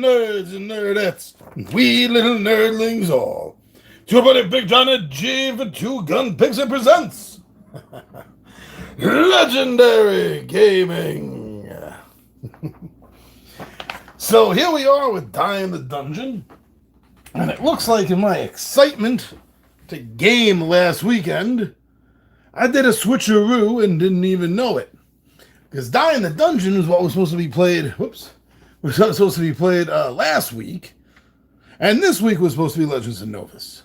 nerds and nerdettes, we little nerdlings all. It's your buddy Big John and G for Two Gun Pixie presents Legendary Gaming. So here we are with Die in the Dungeon, and it looks like in my excitement to game last weekend, I did a switcheroo and didn't even know it. Because Die in the Dungeon is what was supposed to be played, last week, and this week was supposed to be Legends of Novus.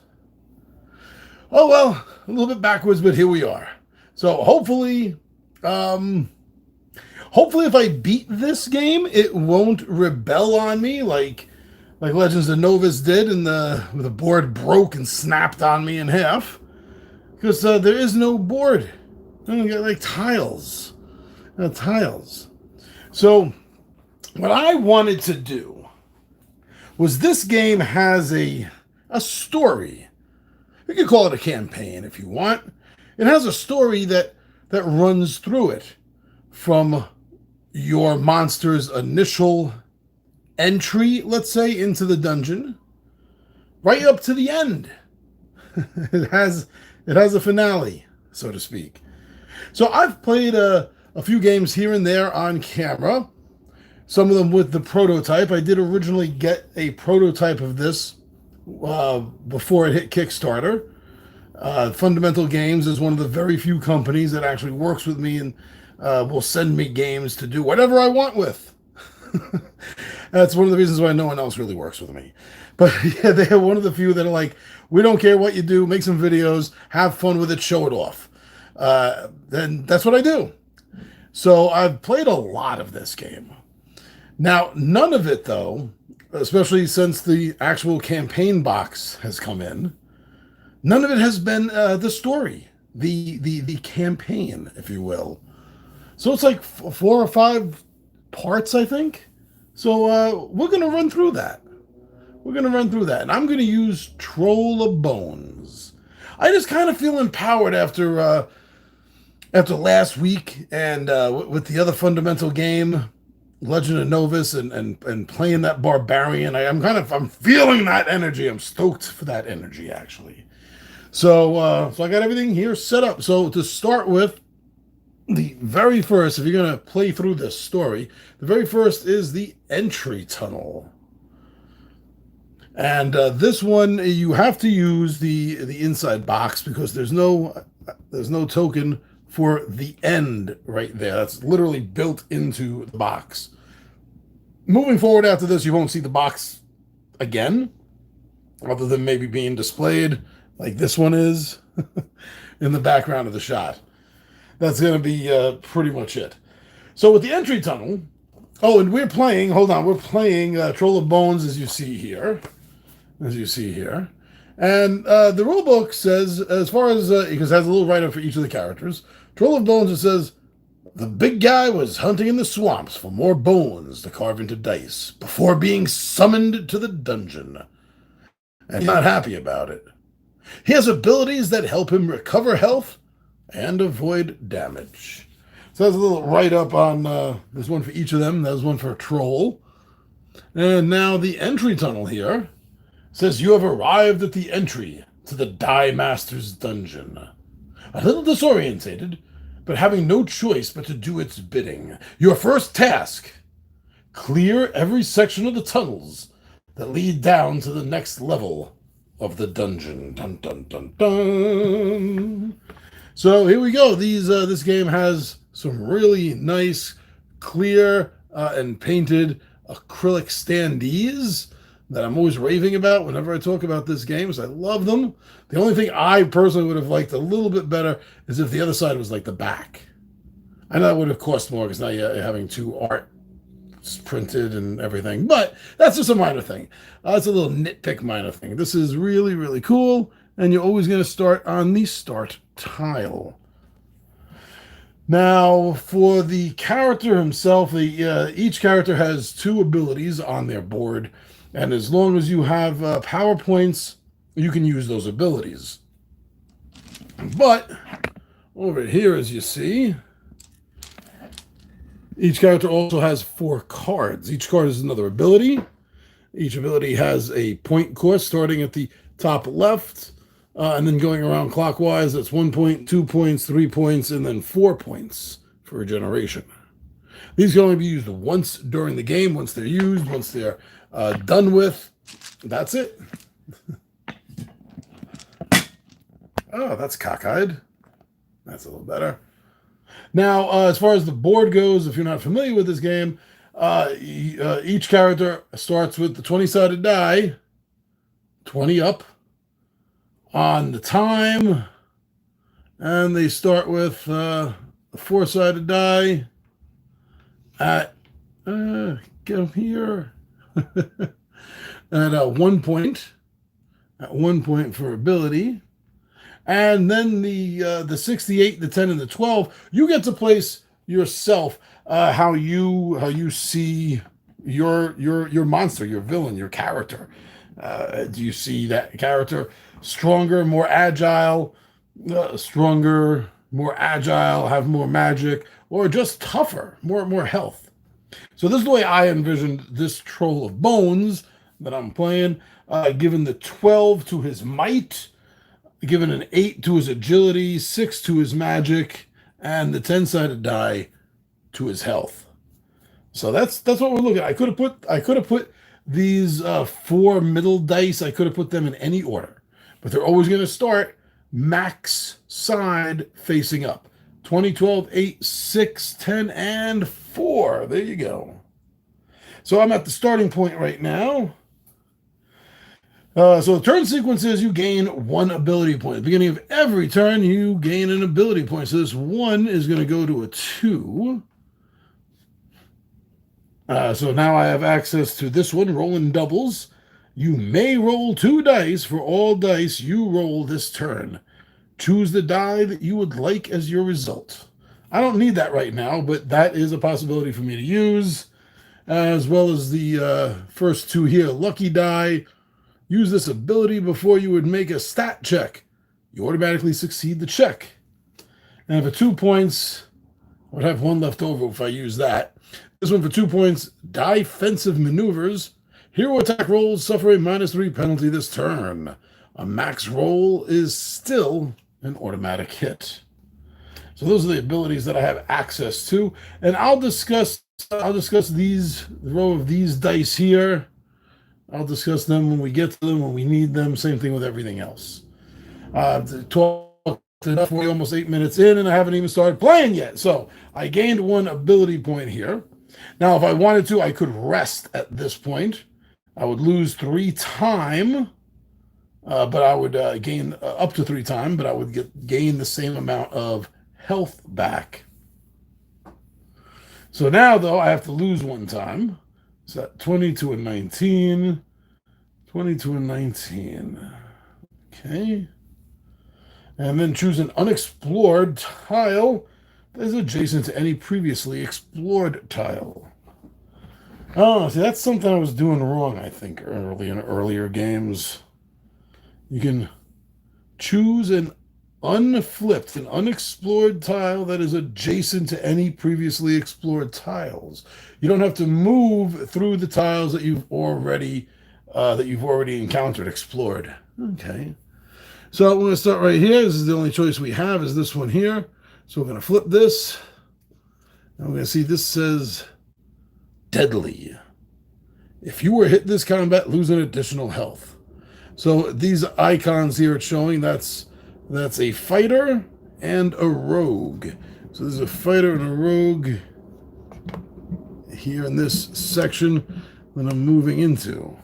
Oh well, a little bit backwards, but here we are. So hopefully if I beat this game, it won't rebel on me like Legends of Novus did, and the board broke and snapped on me in half. Because there is no board. I got like tiles. Tiles. So, what I wanted to do was this game has a story. You could call it a campaign if you want. It has a story that runs through it from your monster's initial entry, let's say, into the dungeon, right up to the end. It has a finale, so to speak. So I've played a few games here and there on camera, some of them with the prototype. I did originally get a prototype of this before it hit Kickstarter. Fundamental Games is one of the very few companies that actually works with me and will send me games to do whatever I want with. That's one of the reasons why no one else really works with me. But yeah, they're one of the few that are like, we don't care what you do, make some videos, have fun with it, show it off. Then that's what I do. So I've played a lot of this game. Now, none of it, though, especially since the actual campaign box has come in, none of it has been the story, the campaign, if you will. So it's like 4 or 5 parts, I think. So we're going to run through that. And I'm going to use Troll of Bones. I just kind of feel empowered after last week and with the other fundamental game, Legend of Novus, and playing that barbarian. I'm feeling that energy. I'm stoked for that energy, actually. So I got everything here set up. So to start with, the very first, if you're going to play through this story, the very first is the entry tunnel. And this one, you have to use the inside box because there's no token for the end right there. That's literally built into the box. Moving forward after this, you won't see the box again, other than maybe being displayed like this one is in the background of the shot. That's going to be pretty much it. So with the entry tunnel, and we're playing Troll of Bones, as you see here. And the rulebook says, as far as, because it has a little write-up for each of the characters, Troll of Bones, it says, the big guy was hunting in the swamps for more bones to carve into dice before being summoned to the dungeon. And he's not happy about it. He has abilities that help him recover health and avoid damage. So there's a little write-up on, there's one for each of them. There's one for a troll. And now the entry tunnel here says you have arrived at the entry to the Die Master's dungeon. A little disorientated, but having no choice but to do its bidding. Your first task, clear every section of the tunnels that lead down to the next level of the dungeon. Dun, dun, dun, dun. So here we go. This game has some really nice, clear, and painted acrylic standees that I'm always raving about whenever I talk about this game, because I love them. The only thing I personally would have liked a little bit better is if the other side was like the back. I know that would have cost more because now you're having 2 art printed and everything, but that's just a minor thing. It's a little nitpick minor thing. This is really, really cool, and you're always going to start on the start tile. Now, for the character himself, each character has 2 abilities on their board, and as long as you have power points, you can use those abilities. But over here, as you see, each character also has 4 cards. Each card is another ability, Each ability has a point course starting at the top left, and then going around clockwise. That's 1 point, 2 points, 3 points, and then 4 points for regeneration. These can only be used once during the game. Once they're used, once they're done with, that's it. Oh, that's cockeyed. That's a little better. Now, as far as the board goes, if you're not familiar with this game, each character starts with the 20-sided die, 20 up on the time, and they start with a 4-sided die at go here at 1 point, at 1 point for ability. And then the 68, the 10, and the 12, you get to place yourself how you see your monster, your villain, your character. Do you see that character stronger, more agile, have more magic, or just tougher, more health? So this is the way I envisioned this Troll of Bones that I'm playing. Given the 12 to his might, given an 8 to his agility, 6 to his magic, and the 10-sided die to his health. So that's what we're looking at. I could have put these 4 middle dice. I could have put them in any order, but they're always going to start max side facing up. 20, 12, 8, 6, 10, and 4. There you go. So I'm at the starting point right now. So the turn sequence is you gain 1 ability point. At the beginning of every turn, you gain an ability point. So this 1 is going to go to a 2. So now I have access to this one, rolling doubles. You may roll 2 dice for all dice you roll this turn. Choose the die that you would like as your result. I don't need that right now, but that is a possibility for me to use, as well as the first 2 here, lucky die. Use this ability before you would make a stat check. You automatically succeed the check. And for 2 points, I would have 1 left over if I use that. This one for 2 points, defensive maneuvers. Hero attack rolls suffer a -3 penalty this turn. A max roll is still an automatic hit. So those are the abilities that I have access to. And I'll discuss these row of these dice here. I'll discuss them when we get to them, when we need them. Same thing with everything else. Talked enough. We're almost 8 minutes in, and I haven't even started playing yet. So I gained 1 ability point here. Now, if I wanted to, I could rest at this point. I would lose 3 time, but I would gain up to 3 time, but I would gain the same amount of health back. So now, though, I have to lose 1 time. So that 22 and 19. 22 and 19. Okay. And then choose an unexplored tile that is adjacent to any previously explored tile. Oh, see, that's something I was doing wrong, I think, in earlier games. You can choose an unflipped, an unexplored tile that is adjacent to any previously explored tiles. You don't have to move through the tiles that you've already encountered, explored. Okay. So I'm going to start right here. This is the only choice we have, is this one here. So we're going to flip this. And we're going to see this says deadly. If you were hit this combat, lose an additional health. So these icons here it's showing, that's a fighter and a rogue. So there's a fighter and a rogue here in this section that I'm moving into.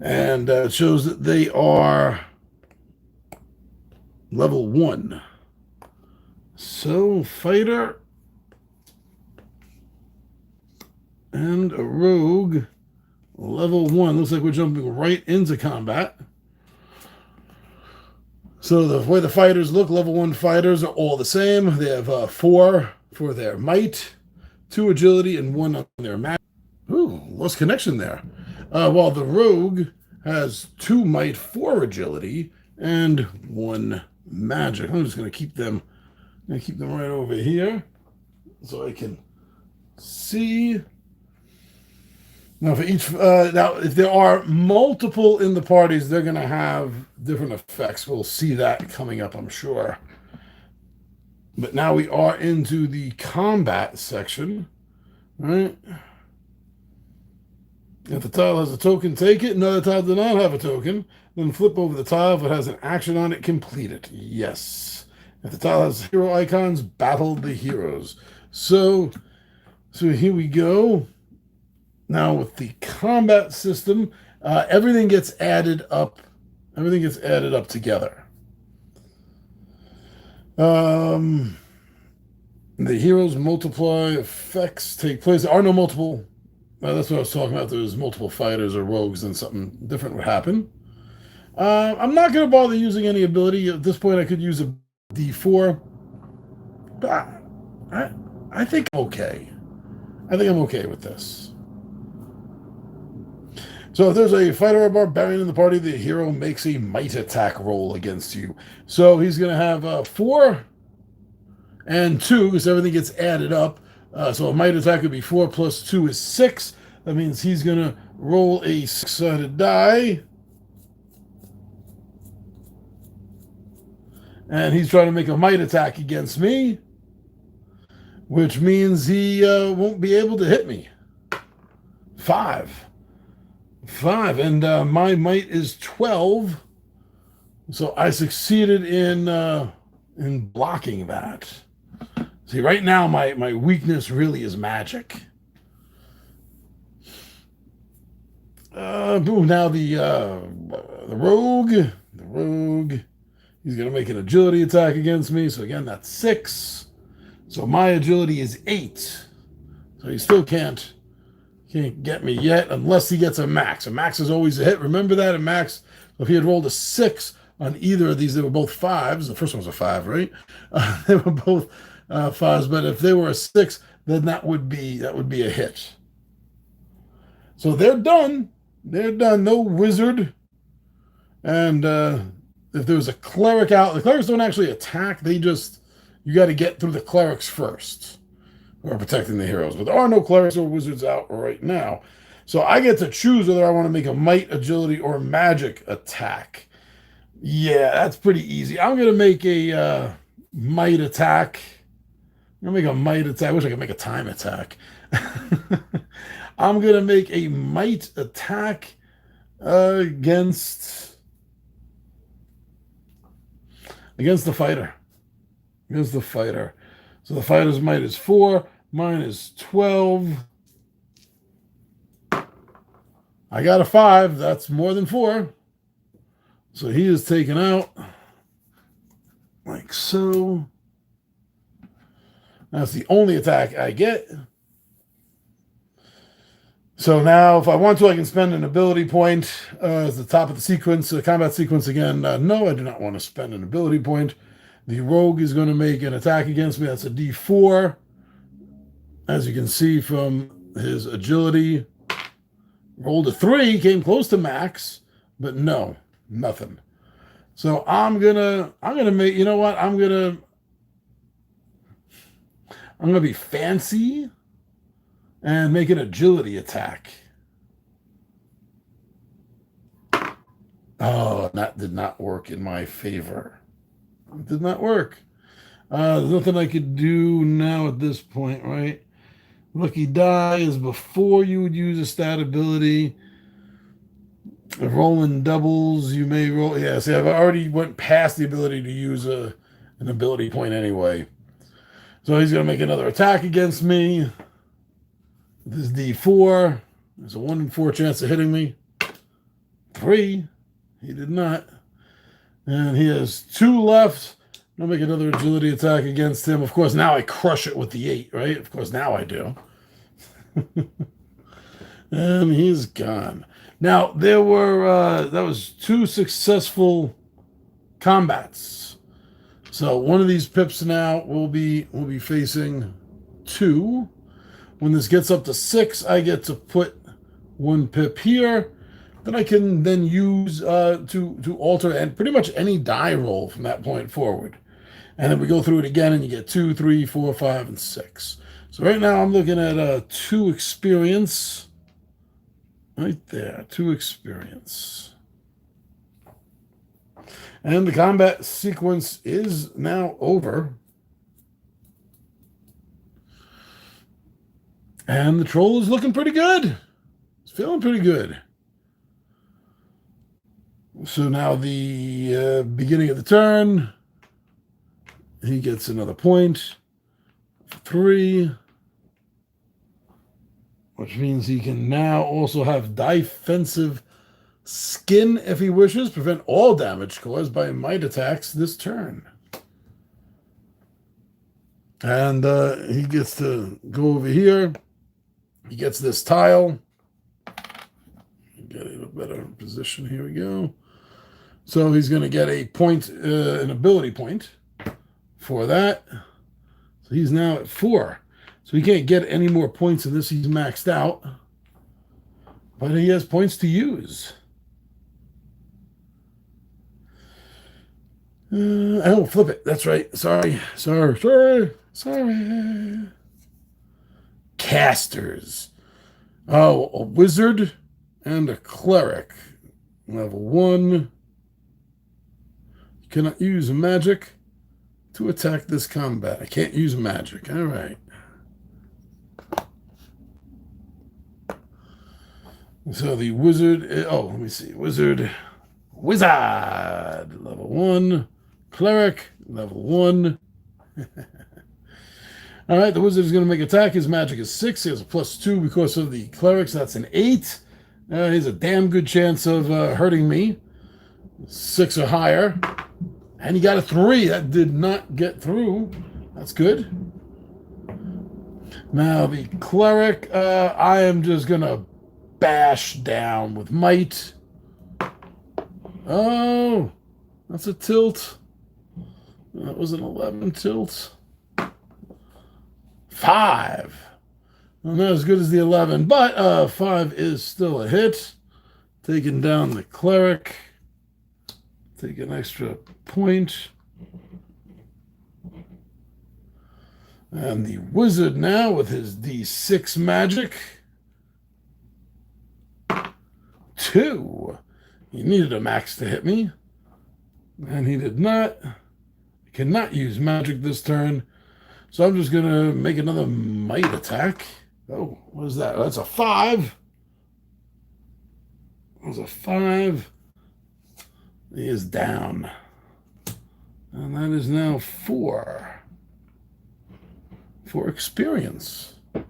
And it shows that they are level 1. So fighter and a rogue, level 1. Looks like we're jumping right into combat. So the way the fighters look, level 1 fighters are all the same. They have 4 for their might, 2 agility, and 1 on their magic. Ooh, lost connection there. While the rogue has 2 might, 4 agility, and 1 magic. I'm just going to keep them right over here so I can see. Now, for each now, if there are multiple in the parties, they're going to have different effects. We'll see that coming up, I'm sure. But now we are into the combat section, right? If the tile has a token, take it. Another tile does not have a token. Then flip over the tile. If it has an action on it, complete it. Yes. If the tile has hero icons, battle the heroes. So here we go. Now with the combat system, everything gets added up. Everything gets added up together. The heroes multiply, effects take place. There are no multiple. That's what I was talking about. There's multiple fighters or rogues, and something different would happen. I'm not going to bother using any ability. At this point, I could use a D4. But I think I'm okay. I think I'm okay with this. So if there's a fighter or barbarian in the party, the hero makes a might attack roll against you. So he's going to have 4 and 2, because everything gets added up. So a might attack would be 4 plus 2 is 6. That means he's going to roll a 6-sided die. And he's trying to make a might attack against me, which means he won't be able to hit me. 5. And my might is 12. So I succeeded in blocking that. See, right now my weakness really is magic. Boom! Now the rogue, he's gonna make an agility attack against me. So again, that's 6. So my agility is 8. So he still can't get me yet unless he gets a max. A max is always a hit. Remember that, a max. If he had rolled a 6 on either of these, they were both 5s. The first one was a 5, right? They were both 5s. But if they were a 6, then that would be a hit. So they're done. They're done. No wizard. And if there was a cleric out, the clerics don't actually attack. You got to get through the clerics first, who are protecting the heroes. But there are no clerics or wizards out right now. So I get to choose whether I want to make a might, agility, or magic attack. Yeah, that's pretty easy. I'm going to make a might attack. I'm going to make a might attack. I wish I could make a time attack. I'm going to make a might attack against the fighter. Against the fighter. So the fighter's might is 4. Mine is 12. I got a 5. That's more than 4. So he is taken out. Like so. That's the only attack I get. So now, if I want to, I can spend an ability point as the top of the sequence, the combat sequence again. No, I do not want to spend an ability point. The rogue is going to make an attack against me. That's a D4. As you can see from his agility, rolled a 3, came close to max, but no, nothing. So I'm gonna make. You know what? I'm gonna be fancy and make an agility attack. Oh, that did not work in my favor. It did not work. There's nothing I could do now at this point, right? Lucky die is before you would use a stat ability. Rolling doubles, you may roll. Yeah, see, I've already went past the ability to use an ability point anyway. So he's going to make another attack against me. This D4. There's a 1 in 4 chance of hitting me. 3. He did not. And he has 2 left. I'll make another agility attack against him. Of course, now I crush it with the 8, right? Of course, now I do. And he's gone. Now, there were, that was 2 successful combats. So one of these pips now will be facing 2. When this gets up to 6, I get to put 1 pip here that I can then use to alter and pretty much any die roll from that point forward. And then we go through it again, and you get 2, 3, 4, 5, and 6. So right now I'm looking at 2 experience Right there, 2 experience. And the combat sequence is now over. And the troll is looking pretty good. It's feeling pretty good. So now the beginning of the turn, he gets another point. 3. Which means he can now also have defensive skin if he wishes. Prevent all damage caused by might attacks this turn. And he gets to go over here. He gets this tile. Get it in a better position. Here we go. So he's going to get a point, an ability point for that. So he's now at 4. So he can't get any more points in this. He's maxed out. But he has points to use. Oh, flip it. That's right. Sorry. Casters. Oh, a wizard and a cleric. Level 1. You cannot use magic to attack this combat. I can't use magic. All right. So the wizard, let me see. Wizard, level 1. Cleric, level 1. All right, the wizard is going to make attack. His magic is 6. He has a +2 because of the clerics. That's an 8. He has a damn good chance of hurting me. 6 or higher. And he got a 3. That did not get through. That's good. Now the cleric, I am just going to bash down with might. Oh, that's a tilt. That was an 11 tilt. 5. Well, not as good as the 11, but 5 is still a hit. Taking down the cleric. Take an extra point. And the wizard now with his D6 magic. 2. He needed a max to hit me. And he did not. He cannot use magic this turn. So I'm just going to make another might attack. Oh, what is that? That's a 5. That's a 5. He is down. And that is now 4. For experience. I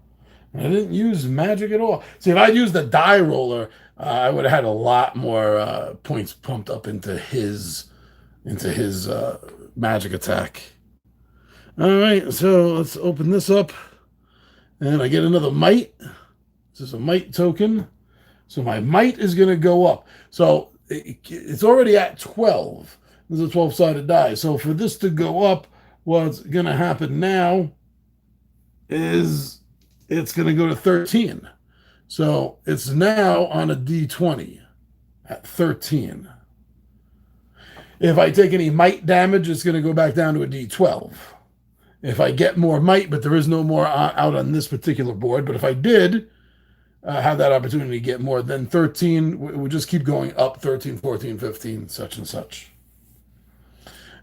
didn't use magic at all. See, if I'd used the die roller, I would have had a lot more points pumped up into his magic attack. All right, so let's open this up. And I get another might. This is a might token. So my might is going to go up. So it's already at 12. This is a 12-sided die. So for this to go up, what's going to happen now is it's going to go to 13. So it's now on a D20 at 13. If I take any might damage, it's going to go back down to a D12. If I get more might, but there is no more out on this particular board, but if I did have that opportunity to get more, then 13 would just keep going up, 13, 14, 15, such and such.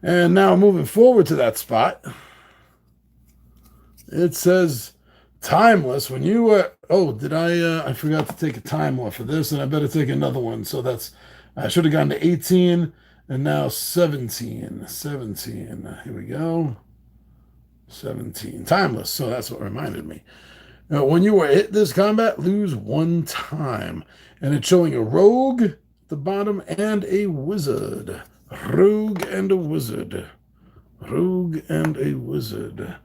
And now moving forward to that spot, it says timeless. When you were, I forgot to take a time off for this, and I better take another one. So I should have gone to 18, and now 17. 17. Here we go. 17. Timeless. So that's what reminded me. Now, when you were hit this combat, lose 1 time. And it's showing a rogue at the bottom and a wizard. Rogue and a wizard. Rogue and a wizard.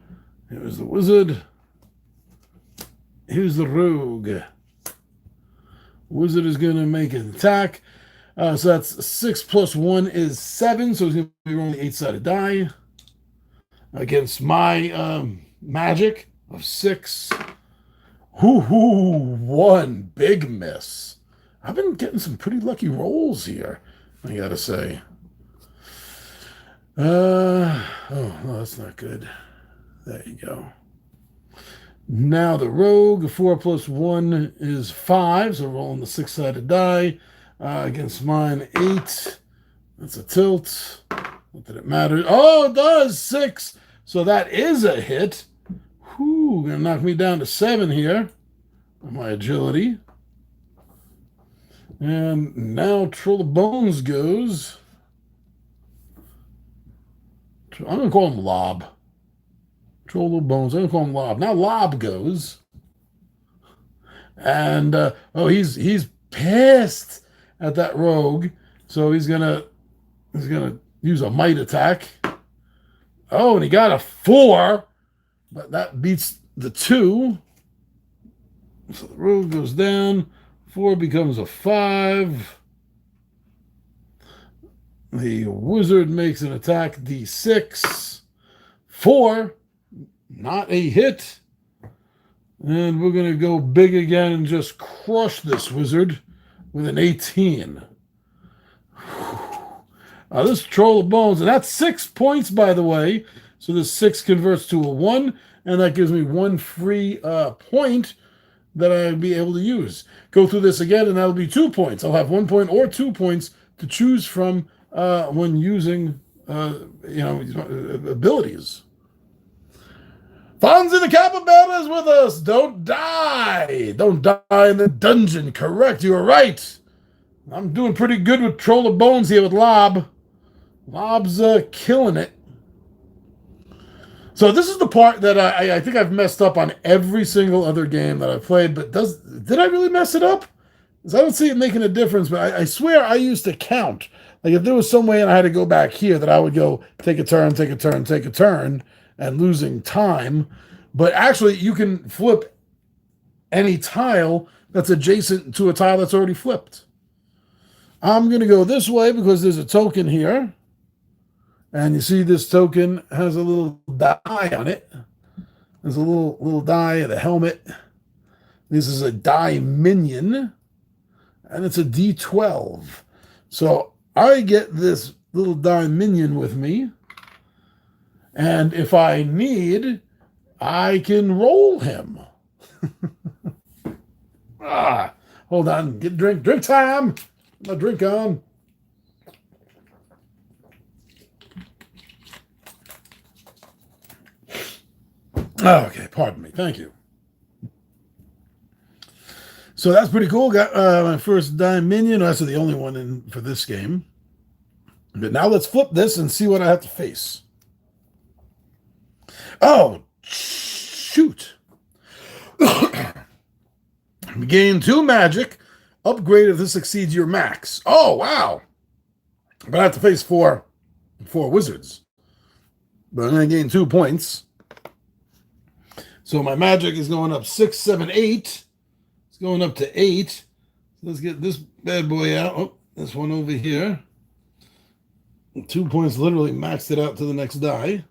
Here's the wizard. Here's the rogue. Wizard is going to make an attack. So that's 6 plus 1 is 7. So it's going to be rolling the 8-sided die against my magic of 6. One big miss. I've been getting some pretty lucky rolls here, I gotta say. No, that's not good. There you go. Now the rogue, 4 plus 1 is 5, so rolling the six-sided die. Against mine, 8. That's a tilt. Not that it matters. Oh, it does, 6. So that is a hit. Whew, gonna knock me down to 7 here on my agility. And now Troll of Bones goes. I'm gonna call him Lob. Troll of Bones. I'm gonna call him Lob. Now Lob goes. And he's pissed at that rogue. So he's gonna use a might attack. Oh, and he got a 4, but that beats the 2. So the rogue goes down. 4 becomes a 5. The wizard makes an attack, D6. 4, not a hit. And we're going to go big again and just crush this wizard with an 18. This Troll of Bones, and that's 6 points, by the way. So this 6 converts to a 1, and that gives me 1 free point that I'd be able to use. Go through this again, and that'll be 2 points. I'll have 1 point or 2 points to choose from when using, abilities. Fonzie the Capybara is with us. Don't die. Don't die in the dungeon. Correct. You were right. I'm doing pretty good with Troll of Bones here with Lob. Lob's killing it. So this is the part that I think I've messed up on every single other game that I've played, but did I really mess it up? Because I don't see it making a difference, but I swear I used to count. Like if there was some way and I had to go back here that I would go take a turn, take a turn, take a turn, and losing time. But actually you can flip any tile that's adjacent to a tile that's already flipped. I'm going to go this way because there's a token here. And you see this token has a little die on it. There's a little die of the helmet. This is a die minion. And it's a D12. So I get this little die minion with me. And if I need, I can roll him. Hold on. Get drink time. My drink on. Okay, pardon me. Thank you. So that's pretty cool. Got my first die minion. That's the only one in for this game. But now let's flip this and see what I have to face. Oh, shoot. Gain 2 magic. Upgrade if this exceeds your max. Oh, wow. But I have to face four wizards. But I'm going to gain 2 points. So my magic is going up 6, 7, 8. It's going up to 8. So let's get this bad boy out. Oh, this one over here. 2 points literally maxed it out to the next die.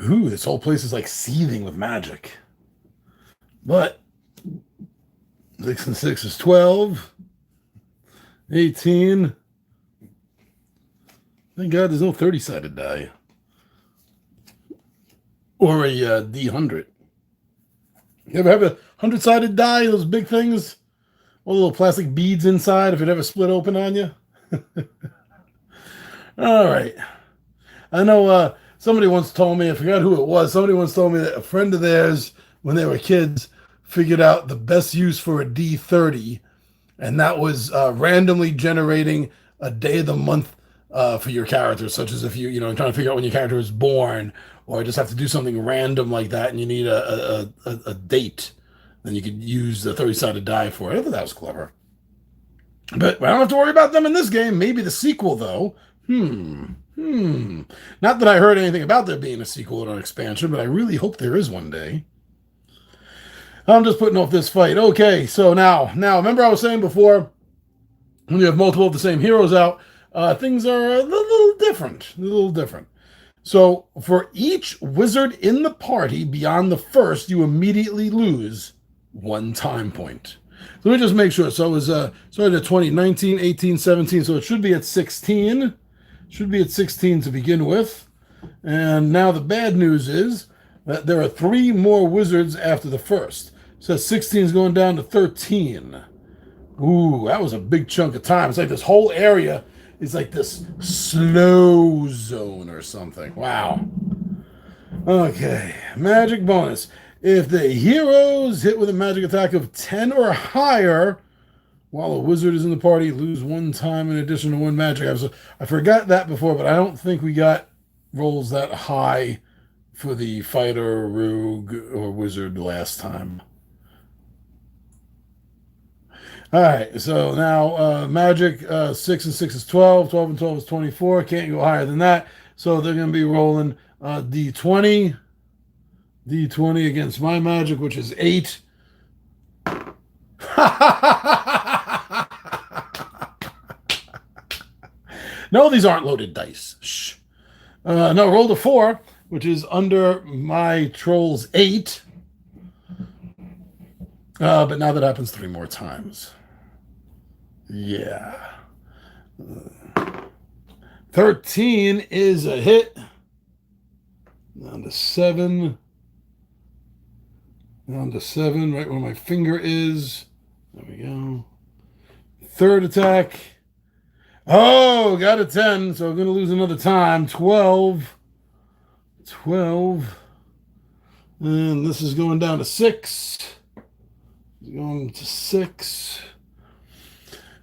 Ooh, this whole place is like seething with magic. But 6 and 6 is 12. 18. Thank God there's no 30-sided die. Or a D100. You ever have a 100-sided die, those big things? All the little plastic beads inside, if it ever split open on you? All right. I know somebody once told me, I forgot who it was, somebody once told me that a friend of theirs, when they were kids, figured out the best use for a D30, and that was randomly generating a day of the month for your character, such as if you're trying to figure out when your character was born, or just have to do something random like that, and you need a date. Then you could use the 30-sided die for it. I thought that was clever. But I don't have to worry about them in this game. Maybe the sequel, though. Not that I heard anything about there being a sequel or an expansion, but I really hope there is one day. I'm just putting off this fight. Okay, so now, remember I was saying before, when you have multiple of the same heroes out, things are a little different. So for each wizard in the party beyond the first, you immediately lose 1 time point. So let me just make sure. So it was started at 20, 19, 18, 17. So it should be at 16. Should be at 16 to begin with. And now the bad news is There are 3 more wizards after the first. So 16 is going down to 13. Ooh, that was a big chunk of time. It's like this whole area is like this slow zone or something. Wow. Okay, magic bonus. If the heroes hit with a magic attack of 10 or higher, while a wizard is in the party, lose 1 time in addition to 1 magic. I forgot that before, but I don't think we got rolls that high for the fighter, rogue, or wizard last time. All right, so now magic 6 and 6 is 12, 12 and 12 is 24. Can't go higher than that. So they're going to be rolling D20. D20 against my magic, which is 8. No, these aren't loaded dice. Shh. No, rolled a 4, which is under my troll's 8. But now that happens 3 more times. Yeah. 13 is a hit. Down to 7. Down to 7, right where my finger is. There we go. 3rd attack. Oh, got a 10, so I'm going to lose another time. 12. 12. And this is going down to 6. Going to 6.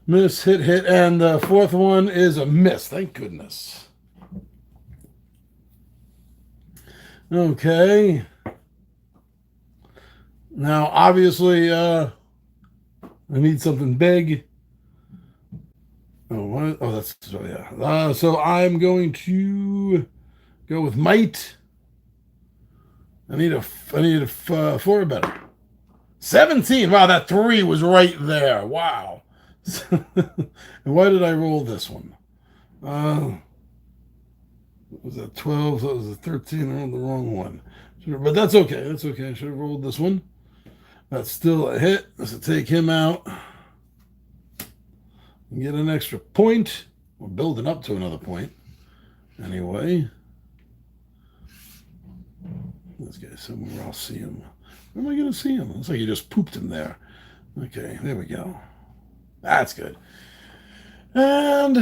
Miss, hit, hit. And the 4th one is a miss. Thank goodness. Okay. Now, obviously, I need something big. Oh, what? Oh, that's, oh, yeah. So I'm going to go with might. I need a 4 or better. 17. Wow, that 3 was right there. Wow. And why did I roll this one? Was that 12? So it was a 13. I rolled the wrong one. But that's okay. That's okay. I should have rolled this one. That's still a hit. Let's take him out. And get an extra point. We're building up to another point. Anyway. This guy somewhere where I'll see him. Where am I going to see him? Looks like you just pooped him there. Okay, there we go. That's good. And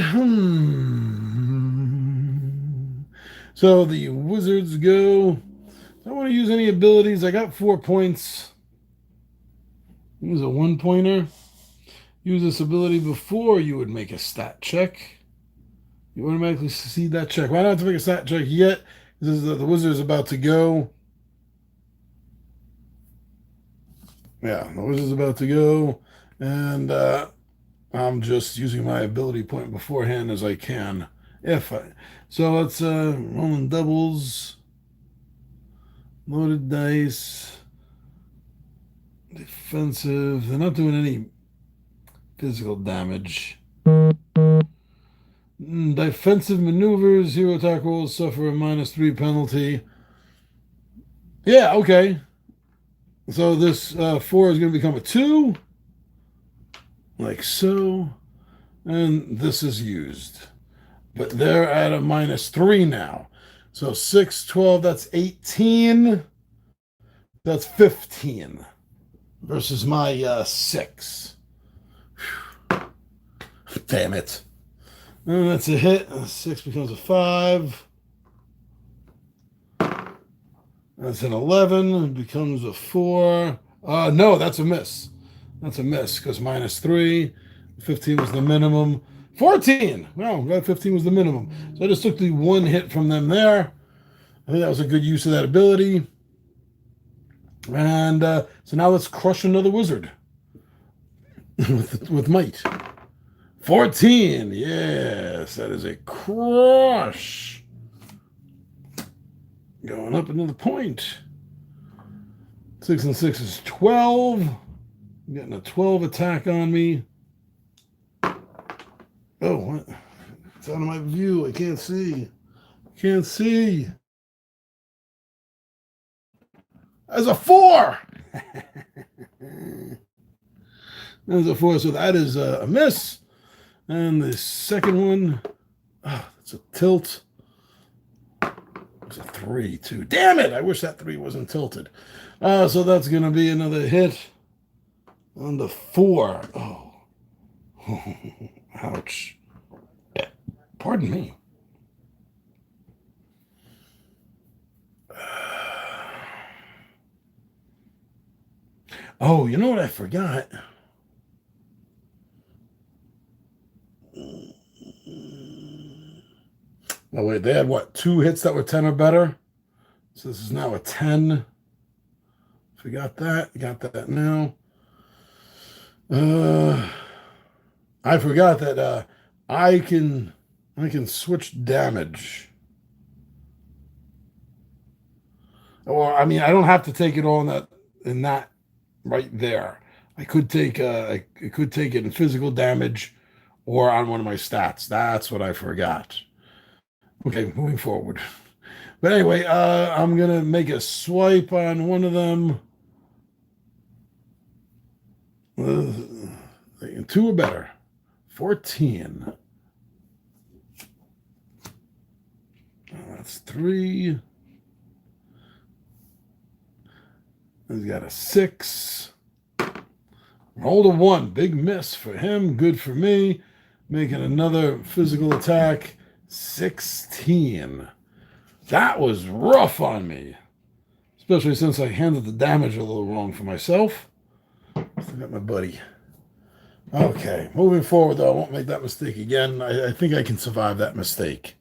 so the wizards go. I don't want to use any abilities. I got 4 points. Use a 1-pointer. Use this ability before you would make a stat check. You automatically succeed that check. Well, I don't have to make a stat check yet. This is the wizard is about to go. Yeah, the wizard's about to go. And I'm just using my ability point beforehand as I can. So let's rolling doubles. Loaded dice. Defensive. They're not doing any physical damage. Defensive maneuvers. Hero attack rolls suffer a -3 penalty. Yeah, okay. So this 4 is going to become a 2. Like so. And this is used. But they're at a -3 now. So 6, 12, that's 18. That's 15. Versus my 6. Damn it. And that's a hit. 6 becomes a 5. That's an 11. It becomes a 4. No, that's a miss. That's a miss because -3. 15 was the minimum. 14. Well, 15 was the minimum. So I just took the 1 hit from them there. I think that was a good use of that ability. And so now let's crush another wizard with might. 14. Yes, that is a crush. Going up another point. 6 and 6 is 12. I'm getting a 12 attack on me. Oh, what? It's out of my view. I can't see. Can't see. That's a 4. There's a 4, so that is a miss. And the second one, that's a tilt. It's a 3, too. Damn it! I wish that 3 wasn't tilted. So that's going to be another hit on the 4. Oh. Ouch. Pardon me. Oh, you know what I forgot? Oh, wait, they had what? 2 hits that were 10 or better? So this is now a 10. Forgot that. Got that now. I forgot that I can switch damage. Or I mean, I don't have to take it all in that right there. I could take I could take it in physical damage or on one of my stats. That's what I forgot. Okay, moving forward. But anyway, I'm gonna make a swipe on one of them. 2 or better. 14. That's 3. He's got a 6. Rolled a 1. Big miss for him. Good for me. Making another physical attack. 16. That was rough on me. Especially since I handled the damage a little wrong for myself. Still got my buddy. Okay, moving forward, though, I won't make that mistake again. I think I can survive that mistake.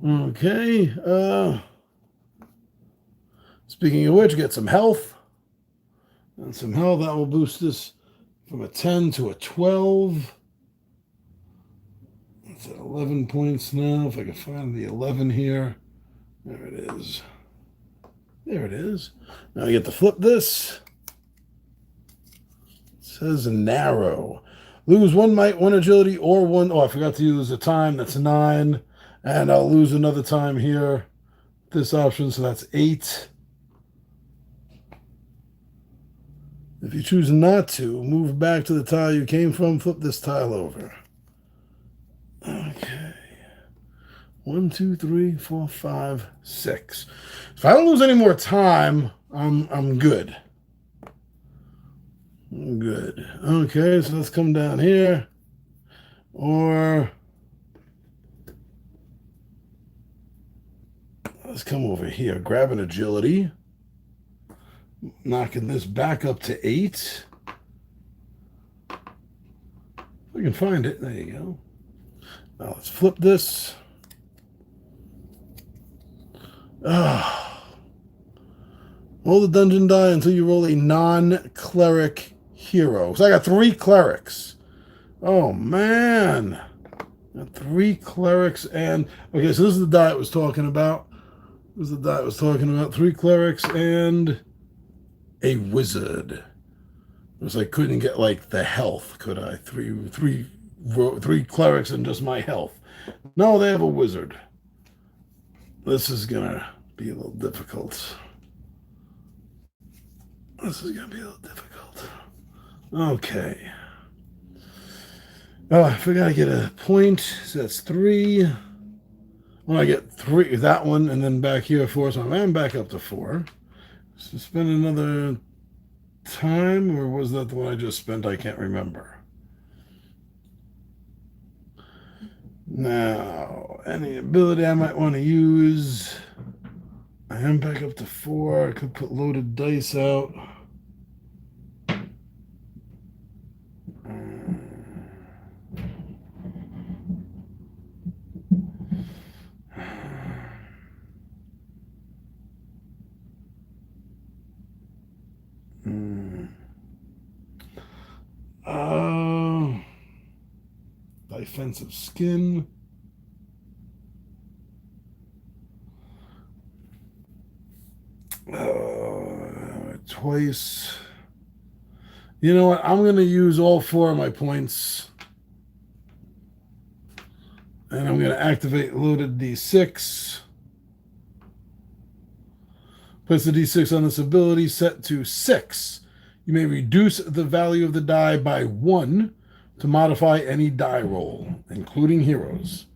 Okay. Speaking of which, get some health. And some health, that will boost us from a 10 to a 12. That's at 11 points now. If I can find the 11 here. There it is. There it is. Now I get to flip this. It says narrow. Lose 1 might, 1 agility, or 1... Oh, I forgot to use a time. That's 9. And I'll lose another time here. This option, so that's 8. If you choose not to, move back to the tile you came from, flip this tile over. Okay. 1, 2, 3, 4, 5, 6. If I don't lose any more time, I'm good. I'm good. Okay, so let's come down here. Or let's come over here. Grab an agility. Knocking this back up to 8. If I can find it. There you go. Now let's flip this. Roll the dungeon die until you roll a non-cleric hero. So I got 3 clerics. Oh, man. Got 3 clerics and... Okay, so this is the die it was talking about. This is the die it was talking about. 3 clerics and... a wizard. Because I couldn't get like the health, could I? Three clerics and just my health. No, they have a wizard. This is gonna be a little difficult. This is gonna be a little difficult. Okay. Oh, I forgot to get a point. So that's 3. Well, I get 3, that one, and then back here 4. So I'm back up to 4. So spend another time, or was that the one I just spent? I can't remember. Now, any ability I might want to use. I am back up to 4. I could put loaded dice out. Defensive skin. Twice. You know what? I'm going to use all 4 of my points. And I'm going to activate loaded D6. Place the D6 on this ability set to 6. You may reduce the value of the die by 1 to modify any die roll, including heroes.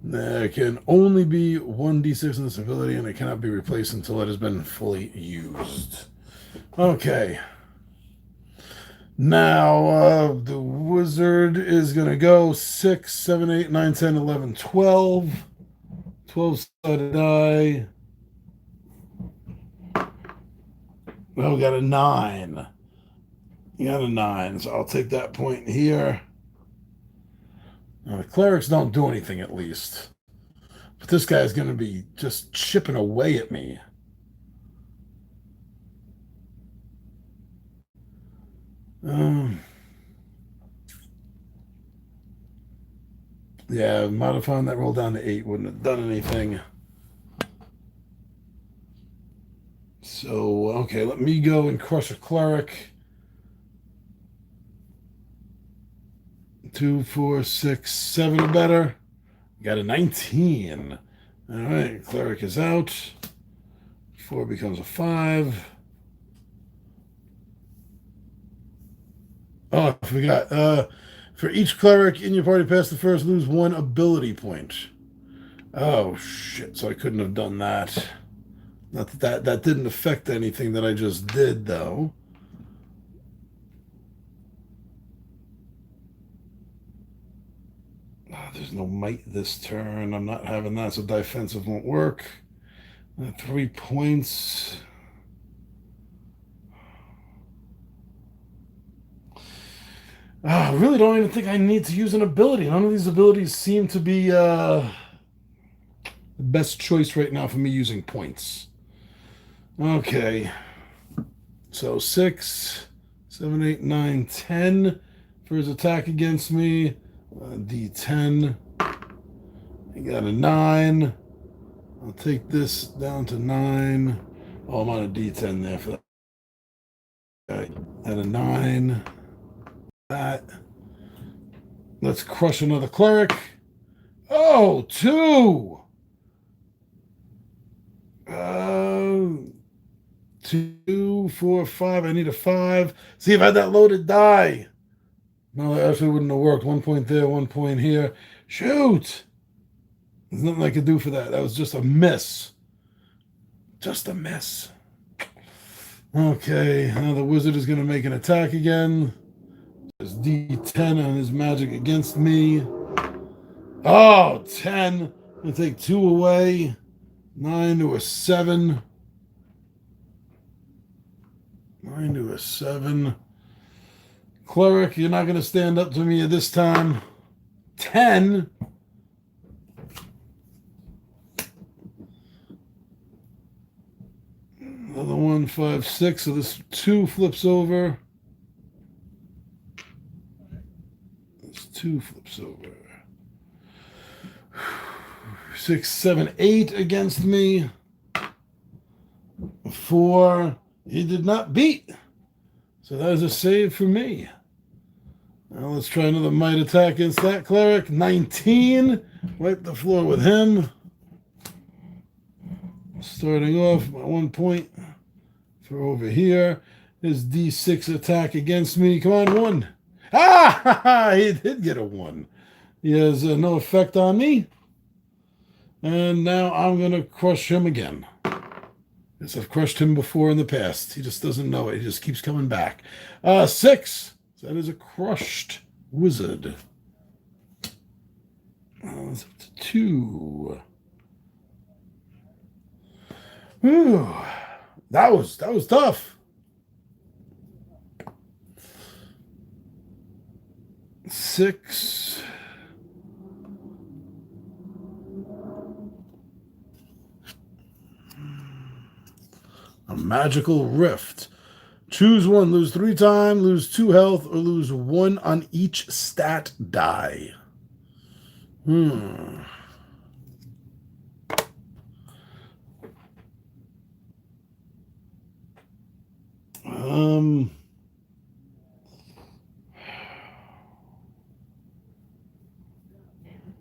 There can only be one D6 in this ability, and it cannot be replaced until it has been fully used. Okay. Now, the wizard is going to go 6, 7, 8, 9, 10, 11, 12. 12-sided die. Oh, we got a 9. You got a 9, so I'll take that point here. Now, the clerics don't do anything, at least. But this guy's going to be just chipping away at me. Yeah, modifying that roll down to 8 wouldn't have done anything. So, okay, let me go and crush a cleric. 2, 4, 6, 7 or better. Got a 19. All right, cleric is out. 4 becomes a 5. Oh, I forgot. For each cleric in your party past the first, lose 1 ability point. Oh, shit. So I couldn't have done that. Not that didn't affect anything that I just did, though. There's no might this turn. I'm not having that, so defensive won't work. 3 points. I really don't even think I need to use an ability. None of these abilities seem to be the best choice right now for me using points. Okay. So 6, 7, 8, 9, 10 for his attack against me. D10. I got a 9. I'll take this down to 9. Oh, I'm on a D10 there for that. Okay. And a 9. That. Let's crush another cleric. Oh, 2. 2, 4, 5. I need a 5. See if I had that loaded die. No, that actually wouldn't have worked. 1 point there, 1 point here. Shoot! There's nothing I could do for that. That was just a miss. Just a miss. Okay, now the wizard is going to make an attack again. There's D10 on his magic against me. Oh, 10. I'm going to take 2 away. 9 to a 7. 9 to a 7. Cleric, you're not going to stand up to me this time. 10. Another 1, 5, 6. So this 2 flips over. This 2 flips over. 6, 7, 8 against me. 4. He did not beat. So that is a save for me. Now let's try another might attack against that cleric. 19. Wipe the floor with him. Starting off, my 1 point for over here. His D6 attack against me. Come on, 1. Ah! He did get a 1. He has no effect on me. And now I'm going to crush him again. Yes, I've crushed him before in the past. He just doesn't know it. He just keeps coming back. 6. That is a crushed wizard. It's up to 2. Whew. That was tough. 6. A magical rift. Choose 1, lose 3 time, lose 2 health, or lose 1 on each stat die.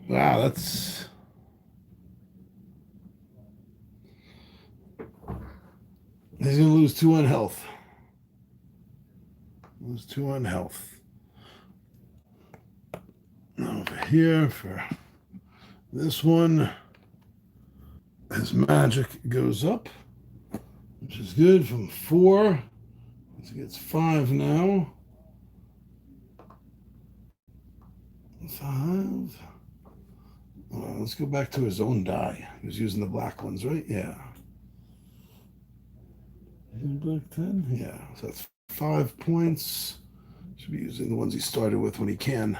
Wow, that's... He's going to lose 2 on health. Lose 2 on health. Over here for This one, his magic goes up, which is good from 4. He gets 5 now. 5. Let's go back to his own die. He was using the black ones, right? Yeah. Black 10? Yeah. So that's 5 points. Should be using the ones he started with when he can.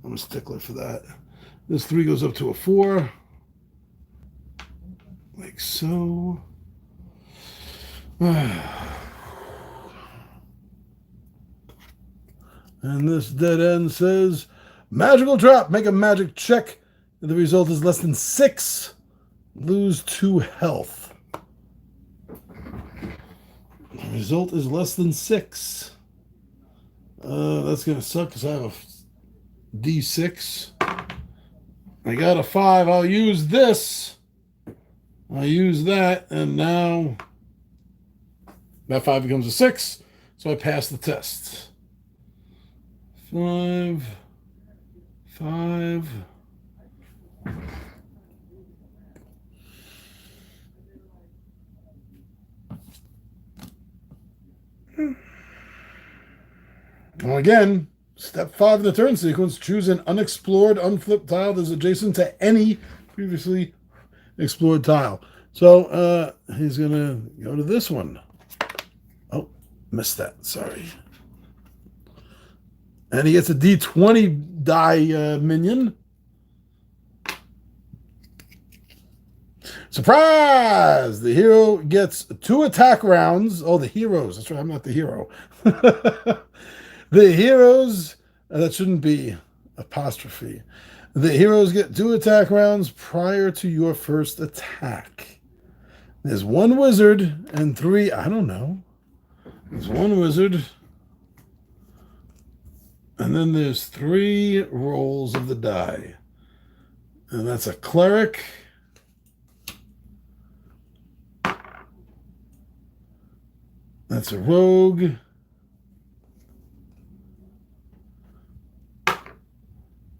I'm a stickler for that. This 3 goes up to a 4. Like so. And this dead end says, magical trap. Make a magic check. If the result is less than 6, lose 2 health. The result is less than 6. That's going to suck because I have a D6. I got a 5. I'll use this. I use that, and now that 5 becomes a 6, so I pass the test. 5. Well, again, step 5 in the turn sequence, choose an unexplored, unflipped tile that is adjacent to any previously explored tile. So he's going to go to this one. Oh, missed that. Sorry. And he gets a D20 die minion. Surprise! The hero gets 2 attack rounds. Oh, the heroes. That's right. I'm not the hero. The heroes, that shouldn't be apostrophe. The heroes get 2 attack rounds prior to your first attack. There's 1 wizard and 3, I don't know. There's 1 wizard. And then there's 3 rolls of the die. And that's a cleric. That's a rogue.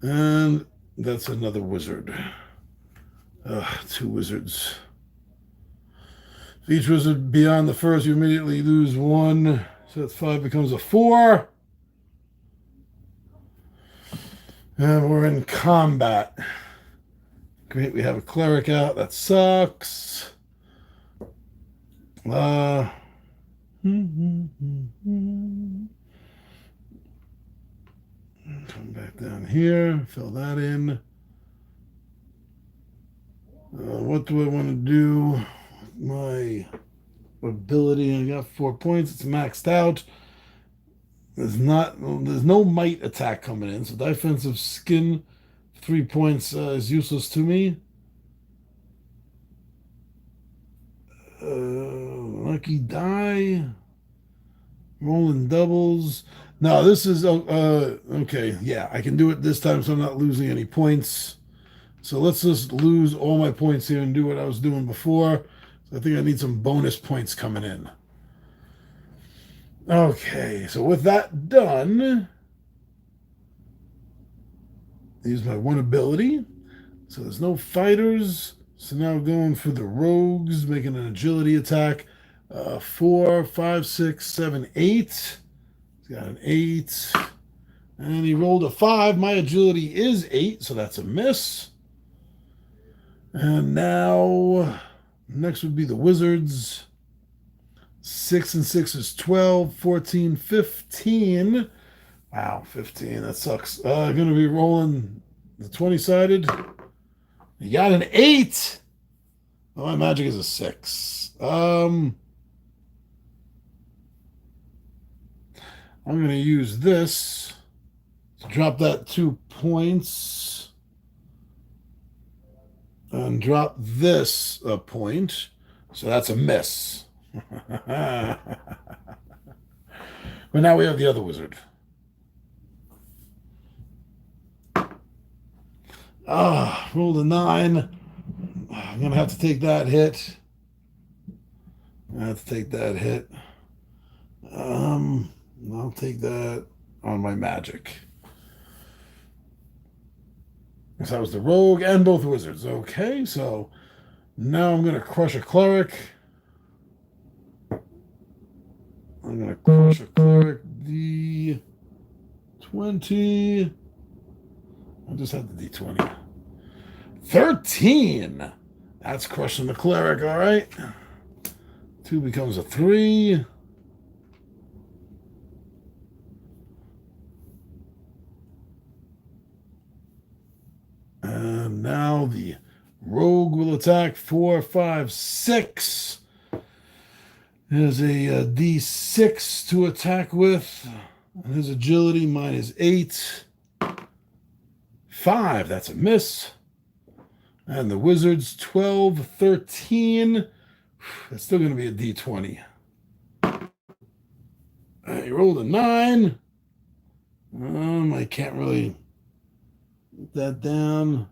And that's another wizard. 2 wizards. If each wizard beyond the first, you immediately lose 1. So that's 5 becomes a 4. And we're in combat. Great, we have a cleric out. That sucks. Come back down here. Fill that in. What do I want to do? My ability, I got 4 points. It's maxed out. There's no might attack coming in, so defensive skin 3 points is useless to me. Lucky die, rolling doubles. No, this is okay. Yeah, I can do it this time, so I'm not losing any points. So let's just lose all my points here and do what I was doing before. So I think I need some bonus points coming in. Okay, so with that done, use my 1 ability. So there's no fighters. So now going for the rogues, making an agility attack. 4, 5, 6, 7, 8. He's got an 8. And he rolled a 5. My agility is 8, so that's a miss. And now, next would be the wizards. 6 and 6 is 12, 14, 15. Wow, 15. That sucks. Going to be rolling the 20-sided. You got an 8. Oh, my magic is a 6. I'm going to use this to drop that 2 points and drop this a point. So that's a miss. But now we have the other wizard. Rolled a 9. I'm going to have to take that hit. I'll take that on my magic. So that was the rogue and both wizards. Okay, so now I'm going to crush a cleric. I'm going to crush a cleric. D20. I just had the D20. 13. That's crushing the cleric, all right. 2 becomes a 3. And now the rogue will attack 4, 5, 6. There's a D6 to attack with. And his agility, mine is 8. 5, that's a miss. And the wizard's 12, 13. That's still going to be a D20. He rolled a 9. I can't really get that down.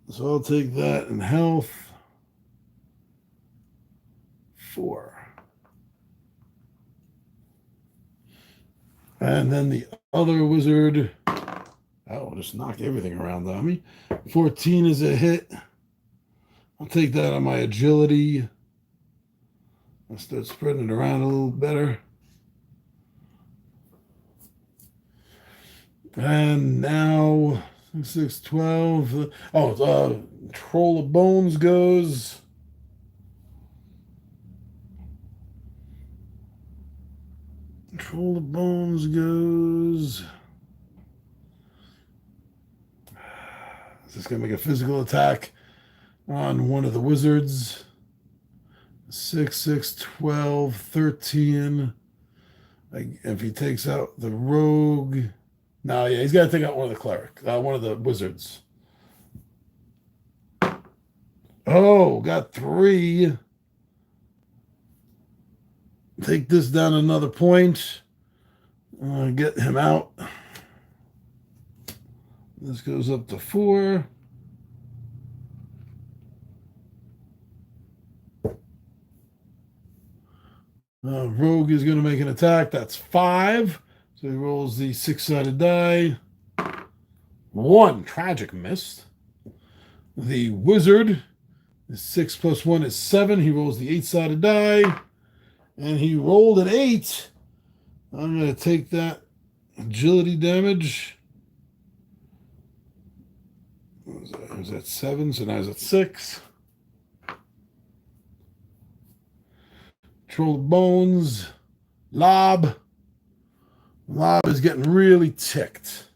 So I'll take that in health. 4. And then the other wizard. Oh, just knock everything around on me. 14 is a hit. I'll take that on my agility. I'll start spreading it around a little better. And now 6, 12. Troll of Bones goes. Troll of Bones goes. Is this going to make a physical attack on one of the wizards? 6, 6, 12, 13. If he takes out the rogue. No, yeah, he's got to take out one of the cleric, one of the wizards. Oh, got 3. Take this down another point. Get him out. This goes up to 4. Rogue is going to make an attack. That's 5. So he rolls the 6-sided die. 1. Tragic missed. The wizard is 6 plus 1 is 7. He rolls the 8-sided die. And he rolled an 8. I'm going to take that agility damage. It was at 7, so now he's at 6. Troll of Bones. Lob. Lob is getting really ticked.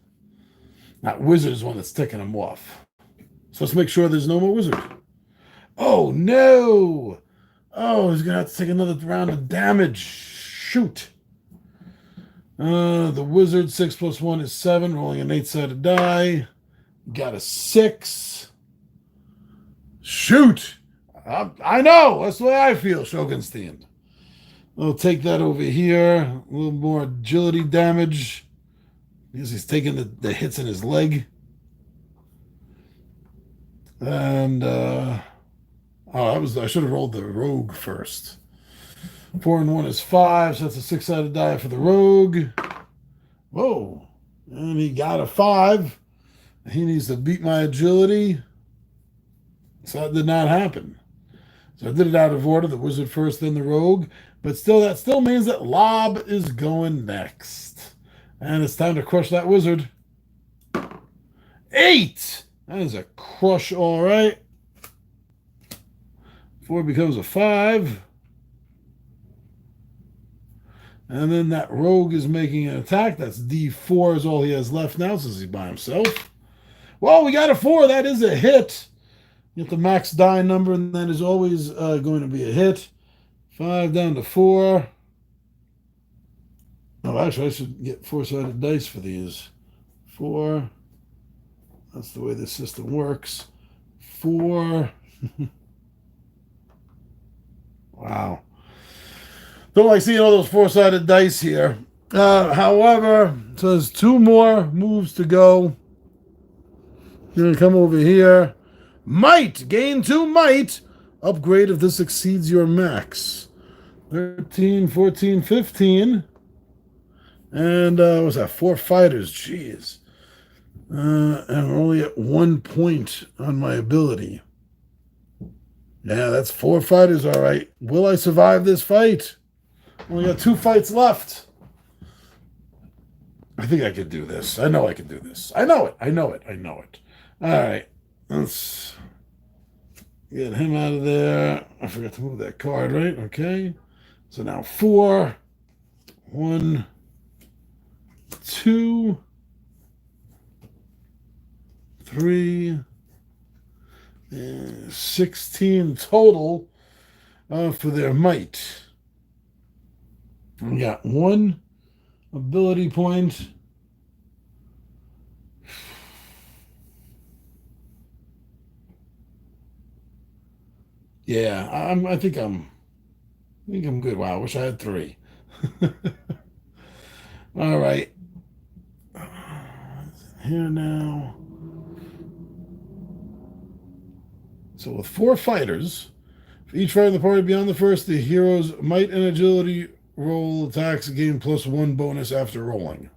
That wizard is one that's ticking him off. So let's make sure there's no more wizard. Oh, no. Oh, he's going to have to take another round of damage. Shoot. The wizard, 6 plus 1 is 7, rolling an 8-sided die. Got a 6. Shoot. I know. That's the way I feel, Shogunstein. I'll take that over here. A little more agility damage. Because he's taking the hits in his leg. And, I should have rolled the rogue first. 4 and 1 is 5, so that's a 6-sided die for the rogue. Whoa. And he got a 5. He needs to beat my agility. So that did not happen. So I did it out of order. The wizard first, then the rogue. But still, that still means that Lob is going next. And it's time to crush that wizard. 8! That is a crush, all right. 4 becomes a 5. And then that rogue is making an attack. That's D4 is all he has left now since he's by himself. Well, we got a 4. That is a hit. Get the max die number, and that is always going to be a hit. 5 down to 4. Oh, actually, I should get 4-sided dice for these. 4. That's the way this system works. 4. Wow. Don't like seeing all those 4-sided dice here. However, so there's 2 more moves to go. You're going to come over here. Might. Gain 2 might. Upgrade if this exceeds your max. 13, 14, 15. And what's that? 4 fighters. Jeez. And we're only at 1 point on my ability. Yeah, that's 4 fighters, all right. Will I survive this fight? Only got 2 fights left. I think I could do this. I know I can do this. I know it. I know it. I know it. All right. Let's get him out of there. I forgot to move that card, right? Okay. So now 4. 1, 2, 3, and 16 total for their might. We got 1 ability point. Yeah, I think I'm good. Wow, I wish I had 3. All right. Here now. So with 4 fighters, for each fighter in the party beyond the first, the hero's might and agility roll attacks gain +1 bonus after rolling.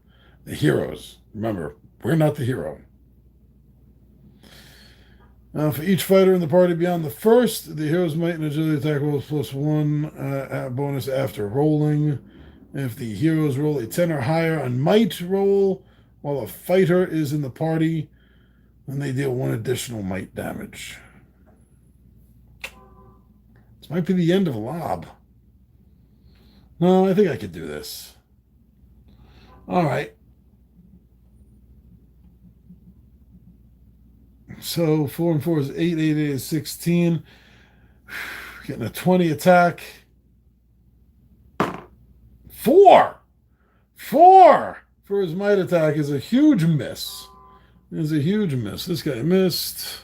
The heroes. Remember, we're not the hero. For each fighter in the party beyond the first, the hero's might and agility attack rolls +1 bonus after rolling. If the heroes roll a 10 or higher on might roll while a fighter is in the party, then they deal 1 additional might damage. This might be the end of Lob. No, I think I could do this. All right. So 4 and 4 is 8, 8 is 16. Getting a 20 attack. 4 for his might attack is a huge miss. Is a huge miss. This guy missed.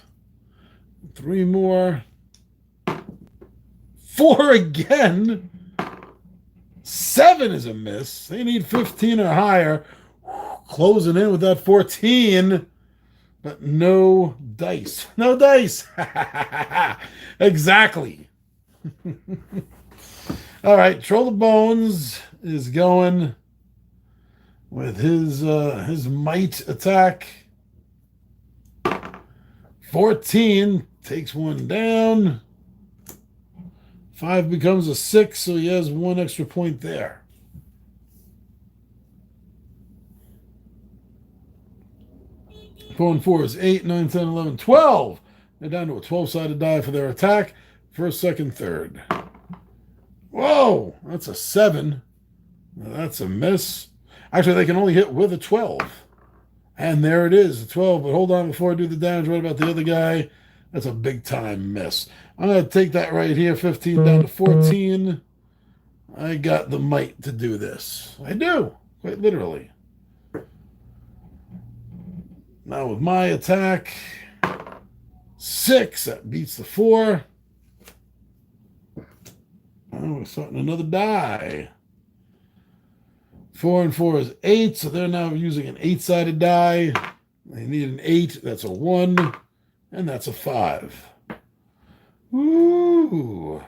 3 more. 4 again. 7 is a miss. They need 15 or higher. Closing in with that 14. But no dice. No dice. Exactly. All right. Troll of Bones is going with his might attack. 14 takes 1 down. 5 becomes a 6, so he has 1 extra point there. Four and 4 is 8, 9, 10, 11, 12. They're down to a 12-sided die for their attack. First, second, third. Whoa, that's a 7. That's a miss. Actually, they can only hit with a 12. And there it is, a 12. But hold on before I do the damage. What about the other guy? That's a big-time miss. I'm going to take that right here, 15 down to 14. I got the might to do this. I do, quite literally. Now with my attack, 6, that beats the 4. Oh, we're starting another die. 4 and 4 is 8, so they're now using an 8-sided die. They need an 8, that's a 1, and that's a 5. Ooh.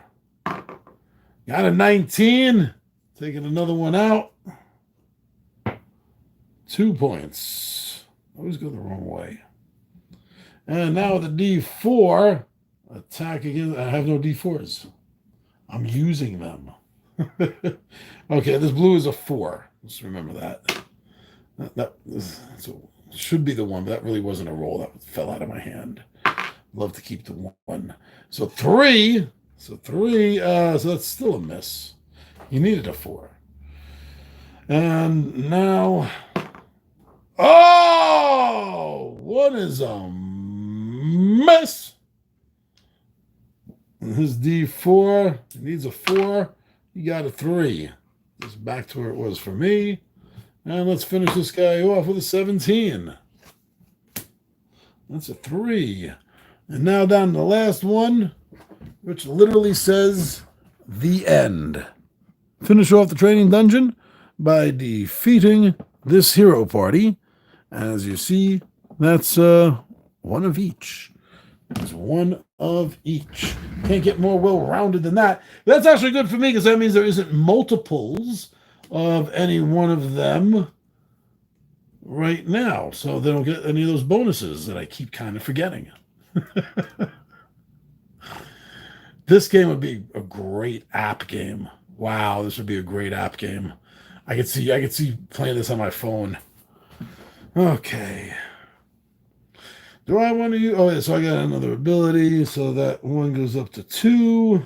Got a 19. Taking another one out. 2 points. Always go the wrong way. And now the D4. Attack again. I have no D4s. I'm using them. Okay, this blue is a 4. Let's remember that. That should be the 1, but that really wasn't a roll. That fell out of my hand. Love to keep the 1. So 3. So that's still a miss. You needed a 4. And now, oh, what is a miss? And his D4, he needs a 4. He got a 3. Just back to where it was for me. And let's finish this guy off with a 17. That's a 3. And now down to the last one, which literally says the end. Finish off the training dungeon by defeating this hero party. As you see, that's 1 of each. That's 1 of each. Can't get more well-rounded than that. That's actually good for me because that means there isn't multiples of any one of them. right now, so they don't get any of those bonuses that I keep kind of forgetting. This game would be a great app game. Wow, this would be a great app game. I could see playing this on my phone. Okay. Do I want to use? Oh, yeah, so I got another ability, so that one goes up to 2.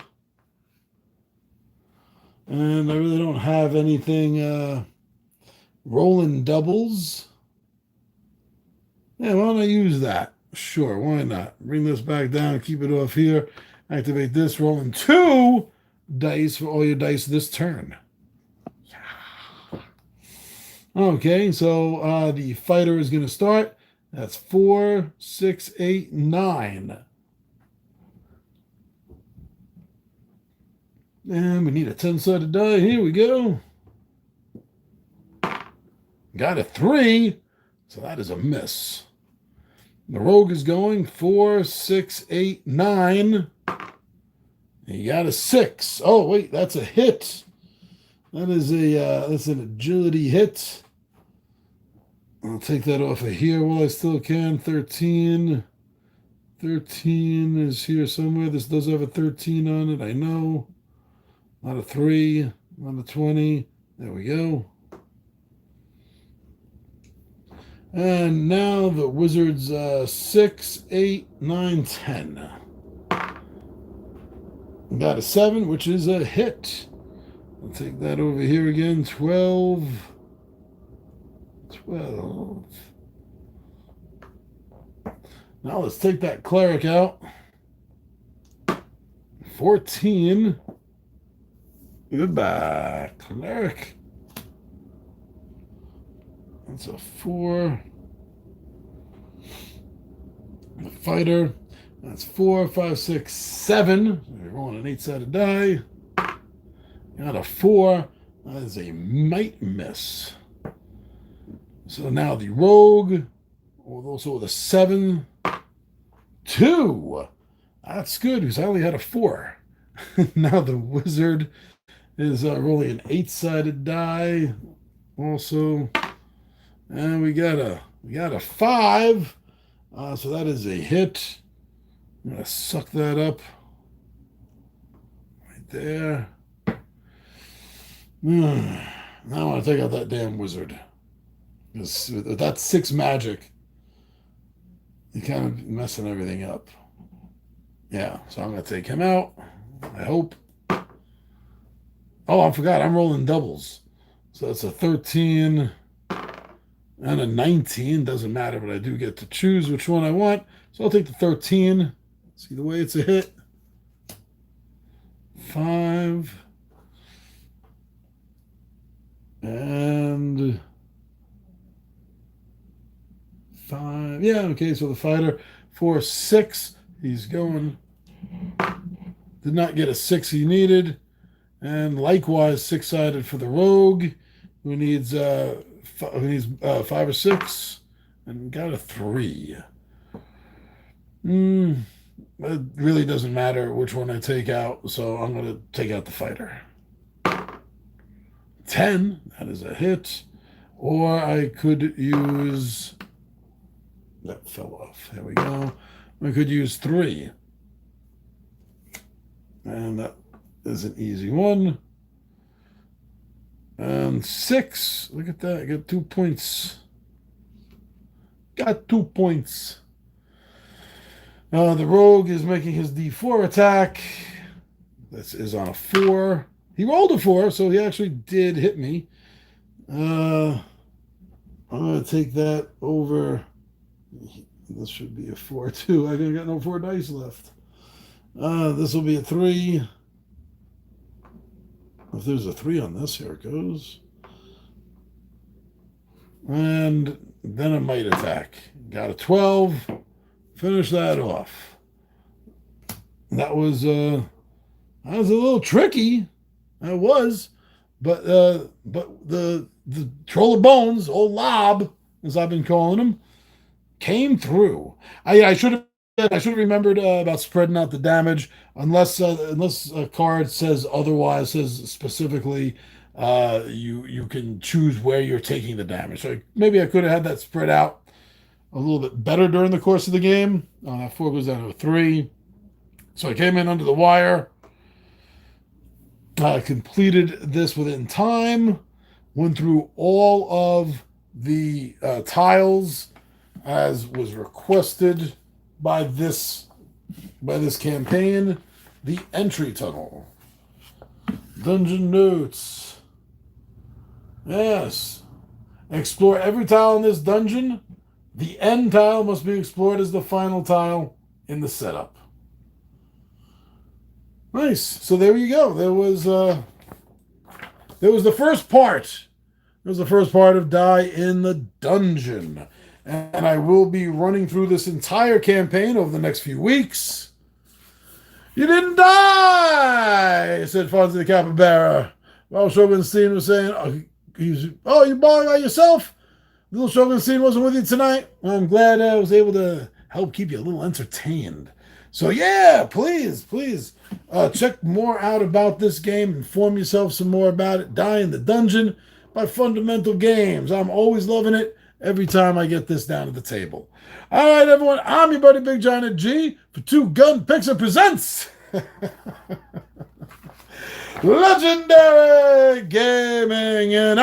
And I really don't have anything rolling doubles. Yeah, why don't I use that? Sure, why not? Bring this back down, keep it off here. Activate this, rolling 2 dice for all your dice this turn. Okay, so the fighter is going to start. That's 4, 6, 8, 9. And we need a 10-sided die. Here we go. Got a 3, so that is a miss. The rogue is going 4, 6, 8, 9. You got a 6. Oh, wait, that's a hit. That's an agility hit. I'll take that off of here while I still can. 13. 13 is here somewhere. This does have a 13 on it, I know. Not a 3, not a 20. There we go. And now the wizard's 6, 8, 9, 10. Got a 7, which is a hit. I'll take that over here again. 12. 12. Now let's take that cleric out. 14. Goodbye, cleric. That's a 4. The fighter. That's 4, 5, 6, 7. So you're rolling an 8-sided die. Got a 4. That is a might miss. So now the rogue, also with a 7, 2. That's good because I only had a 4. Now the wizard is rolling an 8-sided die, also, and we got a 5. So that is a hit. I'm gonna suck that up right there. Now I want to take out that damn wizard. That's 6 magic. You're kind of messing everything up. Yeah, so I'm going to take him out. I hope. Oh, I forgot. I'm rolling doubles. So that's a 13 and a 19. Doesn't matter, but I do get to choose which one I want. So I'll take the 13. See the way it's a hit. 5. And 5. Yeah, okay, so the fighter 4, 6. He's going. Did not get a 6 he needed. And likewise, 6-sided for the rogue, who needs 5 or 6, and got a 3. It really doesn't matter which one I take out, so I'm going to take out the fighter. 10, that is a hit. Or I could use, that fell off. There we go. I could use 3. And that is an easy one. And 6, look at that. I got 2 points. Got 2 points. The rogue is making his D4 attack. This is on a 4. He rolled a 4, so he actually did hit me. I'm going to take that over. This should be a 4, too. I got no 4 dice left. This will be a 3. If there's a 3 on this, here it goes. And then a might attack. Got a 12. Finish that off. That was a little tricky. That was, but the troll of bones, old Lob, as I've been calling him, came through. I should have remembered about spreading out the damage, unless a card says otherwise, says specifically you can choose where you're taking the damage. So maybe I could have had that spread out a little bit better during the course of the game. That 4 goes down to a 3. So I came in under the wire. Completed this within time. Went through all of the tiles as was requested by this campaign. The entry tunnel. Dungeon notes. Yes. Explore every tile in this dungeon. The end tile must be explored as the final tile in the setup. Nice. So there you go. There was the first part. There was the first part of Die in the Dungeon. And I will be running through this entire campaign over the next few weeks. You didn't die, said Fonzie the Capybara. While Shogunstein was saying, you balling by yourself? Little Shogunstein wasn't with you tonight? Well, I'm glad I was able to help keep you a little entertained. So yeah, please, check more out about this game. Inform yourself some more about it. Die in the Dungeon by Fundamental Games. I'm always loving it every time I get this down at the table. All right, everyone. I'm your buddy Big Giant G for Two Gun Pixie Presents Legendary Gaming, and